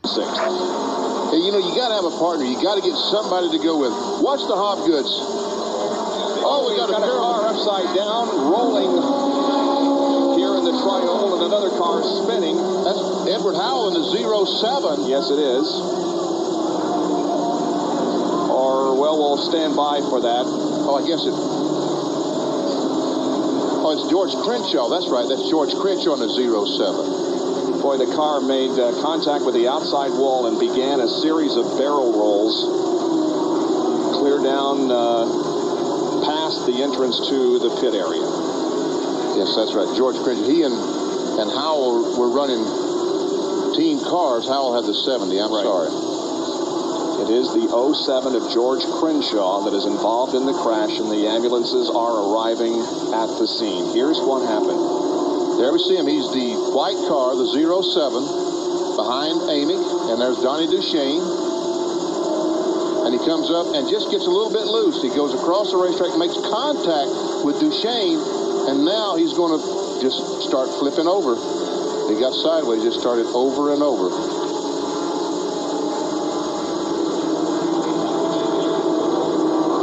sixth. Hey, you know, you got to have a partner. You got to get somebody to go with. Watch the Hopgoods. Oh, we got a car upside down, rolling here in the tri-oval, and another car spinning. That's Edward Howell in the 07. Yes, it is. Or, well, we'll stand by for that. Oh, I guess it... Oh, it's George Crenshaw. That's right. That's George Crenshaw in the 07. Boy, the car made contact with the outside wall and began a series of barrel rolls clear down past the entrance to the pit area. Yes, that's right. George Crenshaw. He and Howell were running team cars. Howell had the 70. I'm sorry. It is the 07 of George Crenshaw that is involved in the crash, and the ambulances are arriving at the scene. Here's what happened. There we see him. He's the white car, the 07, behind Amick, and there's Donnie Duchesne. And he comes up and just gets a little bit loose. He goes across the racetrack, makes contact with Duchesne, and now he's going to just start flipping over. He got sideways, just started over and over.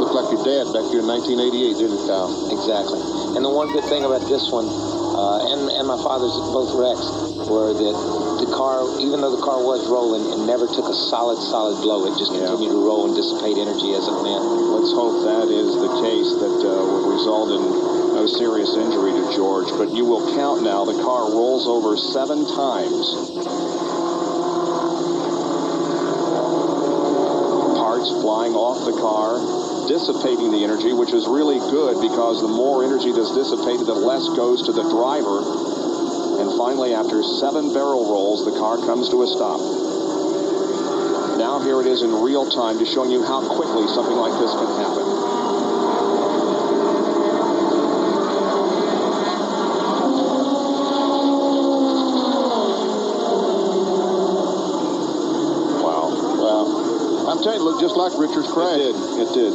Looked like your dad back here in 1988, didn't it, Kyle? Exactly. And the one good thing about this one, and my father's both wrecks, were that the car, even though the car was rolling, it never took a solid blow. It just continued to roll and dissipate energy as it went. Let's hope that is the case, that will result in no serious injury to George. But you will count now, the car rolls over 7 times. Parts flying off the car, dissipating the energy, which is really good because the more energy that's dissipated, the less goes to the driver. And finally, after 7 barrel rolls, the car comes to a stop. Now here it is in real time, just showing you how quickly something like this can happen. Wow. I'm telling you, it looked just like Richard's crash. It did.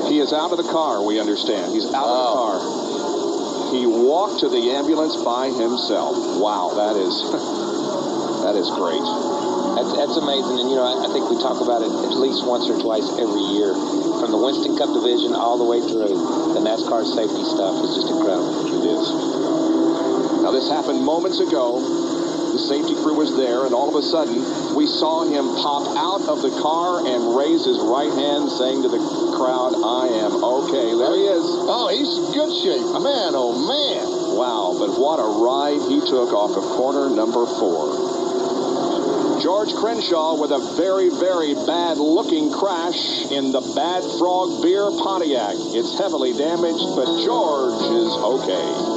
He is out of the car, we understand. He's out of the car. He walked to the ambulance by himself. Wow, that is that is great. That's amazing. And, you know, I think we talk about it at least once or twice every year. From the Winston Cup division all the way through, the NASCAR safety stuff is just incredible. It is. Now, this happened moments ago. The safety crew was there, and all of a sudden, we saw him pop out of the car and raise his right hand, saying to the crowd, "I am okay." There he is. Oh, he's in good shape. Man, oh, man. Wow, but what a ride he took off of corner number 4. George Crenshaw with a very, very bad-looking crash in the Bad Frog Beer Pontiac. It's heavily damaged, but George is okay.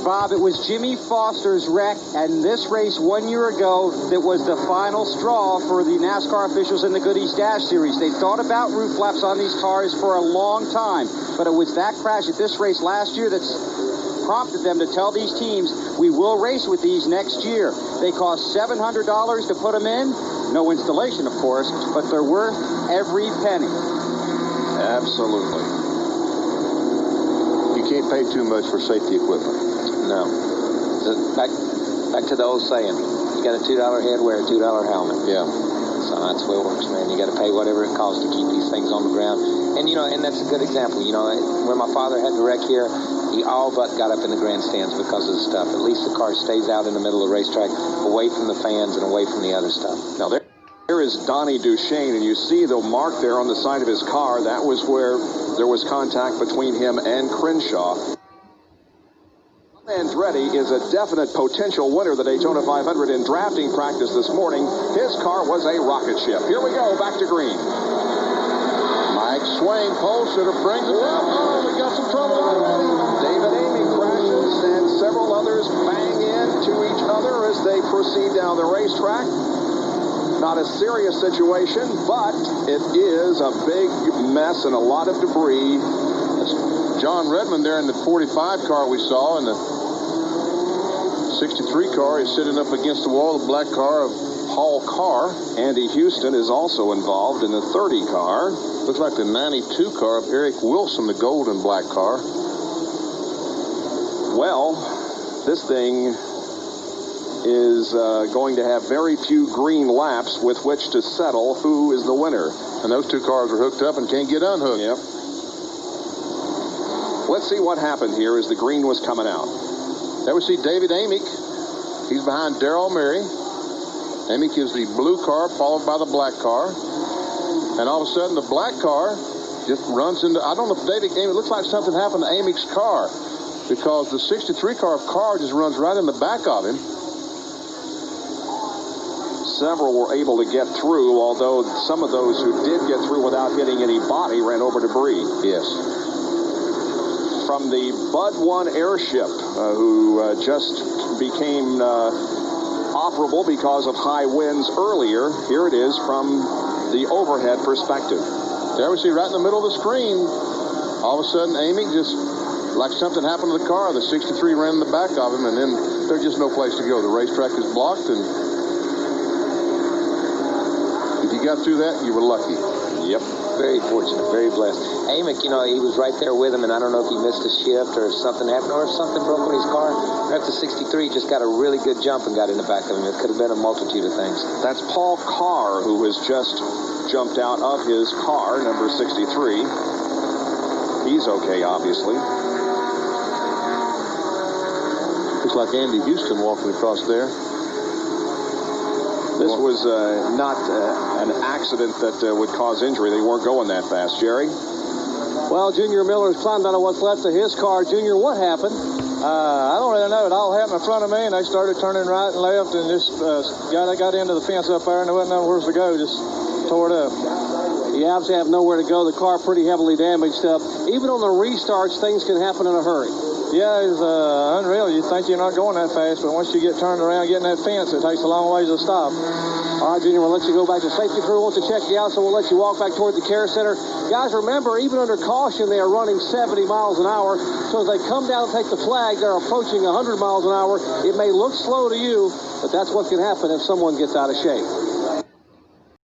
Bob, it was Jimmy Foster's wreck and this race 1 year ago that was the final straw for the NASCAR officials in the Goodies Dash Series. They thought about roof flaps on these cars for a long time, but it was that crash at this race last year that's prompted them to tell these teams, we will race with these next year. They cost $700 to put them in. No installation, of course, but they're worth every penny. Absolutely. You can't pay too much for safety equipment. No. So back to the old saying, you got a $2 head, wear a $2 helmet. Yeah. So that's the way it works, man. You got to pay whatever it costs to keep these things on the ground. And, you know, and that's a good example. You know, when my father had the wreck here, he all but got up in the grandstands because of the stuff. At least the car stays out in the middle of the racetrack, away from the fans and away from the other stuff. Now, there is Donnie Duchesne, and you see the mark there on the side of his car. That was where there was contact between him and Crenshaw. Andretti is a definite potential winner of the Daytona 500 in drafting practice this morning. His car was a rocket ship. Here we go, back to green. Mike Swain, pole sitter, brings it down. Oh, we got some trouble already. David Amy crashes, and several others bang into each other as they proceed down the racetrack. Not a serious situation, but it is a big mess and a lot of debris. John Redmond there in the 45 car we saw, and the 63 car is sitting up against the wall, the black car of Paul Carr. Andy Houston is also involved in the 30 car. Looks like the 92 car of Eric Wilson, the gold and black car. Well, this thing is going to have very few green laps with which to settle who is the winner. And those two cars are hooked up and can't get unhooked. Yep. Let's see what happened here as the green was coming out. There we see David Amick. He's behind Darrell Murray. Amick is the blue car followed by the black car. And all of a sudden the black car just runs into, I don't know if David Amick, it looks like something happened to Amick's car because the 63 car just runs right in the back of him. Several were able to get through, although some of those who did get through without hitting any body ran over debris. Yes. From the Bud 1 airship, who just became operable because of high winds earlier, here it is from the overhead perspective. There we see right in the middle of the screen, all of a sudden Amick just, like something happened to the car, the 63 ran in the back of him, and then there's just no place to go. The racetrack is blocked, and if you got through that, you were lucky. Yep. Very fortunate, very blessed. Amick, you know, he was right there with him, and I don't know if he missed a shift or if something happened or if something broke with his car. Perhaps the 63 just got a really good jump and got in the back of him. It could have been a multitude of things. That's Paul Carr, who has just jumped out of his car, number 63. He's okay, obviously. Looks like Andy Houston walking across there. This was not an accident that would cause injury. They weren't going that fast. Jerry? Well, Junior Miller's climbed out of what's left of his car. Junior, what happened? I don't really know. It all happened in front of me, and they started turning right and left, and this guy that got into the fence up there, and they wouldn't know where to go, just tore it up. You obviously have nowhere to go. The car pretty heavily damaged up. Even on the restarts, things can happen in a hurry. Yeah, it's unreal. You think you're not going that fast, but once you get turned around getting that fence, it takes a long ways to stop. All right, Junior, we'll let you go back. The safety crew wants to check you out, so we'll let you walk back toward the care center. Guys, remember, even under caution, they are running 70 miles an hour. So as they come down and take the flag, they're approaching 100 miles an hour. It may look slow to you, but that's what can happen if someone gets out of shape.